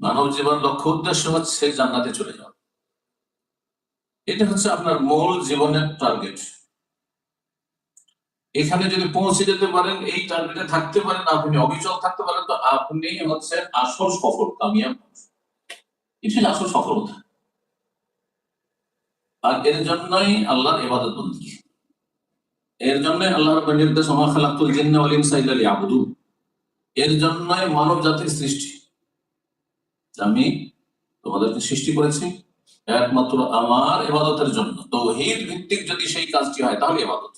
মানব জীবন লক্ষ্য উদ্দেশ্য হচ্ছে জান্নাতে চলে যাওয়া। এটা হচ্ছে আপনার মূল জীবনের টার্গেট। এখানে যদি পৌঁছে যেতে পারেন, এই টার্গেটে থাকতে পারেন, আপনি অবিচল থাকতে পারেন, তো আপনি হচ্ছে আসল সফল কামিয়াব। এটাই আসল সফলতা। আর এর জন্যই আল্লাহর ইবাদত বন্দী, এর জন্যই আল্লাহর নির্দেশ ওমা খালাকতুল জিন্না ওয়াল ইনসা ইল্লা লিয়াবুদুন। এর জন্যই মানব জাতির সৃষ্টি। আমি তোমাদেরকে সৃষ্টি করেছি একমাত্র আমার ইবাদতের জন্য। তাওহীদ ভিত্তিক যদি সেই কাজটি হয় তাহলে ইবাদত।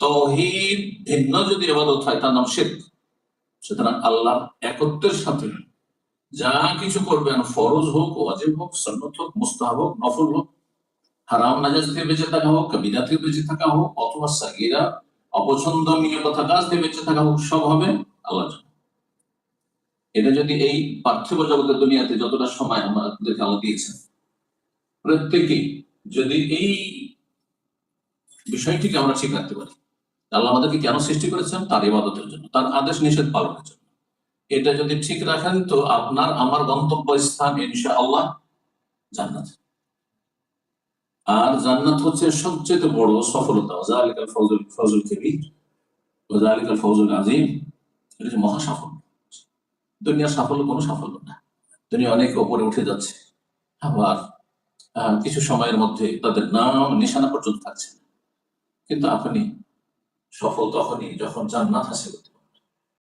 তাওহীদ ভিন্ন যদি ইবাদত হয় তার নাম শিরক। সুতরাং আল্লাহর একত্বের সাথে যা কিছু করবেন, ফরজ হোক, ওয়াজিব হোক, সুন্নাত হোক, মুস্তাহাব হোক, নফল হোক, হারাম নাজায়েজ থেকে বেঁচে থাকা হোক, বিদআত থেকে বেঁচে থাকা হোক, অথবা সাগীরা অপছন্দনীয় কথা কাজ থেকে বেঁচে থাকা হোক, সব হবে আল্লাহর জন্য। এটা যদি এই পার্থিব জগতের দুনিয়াতে যতটা সময় আমাদেরকে আল্লাহ দিয়েছেন, প্রত্যেকেই যদি এই বিষয়টিকে আমরা ঠিক রাখতে পারি, আল্লাহ আমাদেরকে কেন সৃষ্টি করেছেন? তার ইবাদতের জন্য, তার আদেশ নিষেধ পালনের জন্য। এটা যদি ঠিক রাখেন তো আপনার আমার গন্তব্য স্থান ইনশাআল্লাহ জান্নাত। আর জান্নাত হচ্ছে সবচেয়ে বড় সফলতা। যালিকাল ফাউজুল কাবীর ওয়া যালিকাল ফাউজুল আযীম। এটা হচ্ছে মহা সাফল্য। দুনিয়ার সাফল্য কোনো সাফল্য না। দুনিয়া অনেক উপরে উঠে যাচ্ছে, আবার কিছু সময়ের মধ্যে তাদের নাম নিশানা পর্যন্ত থাকছে। কিন্তু আপনি সফল তখনই যখন জান্নাত হাসিল করতে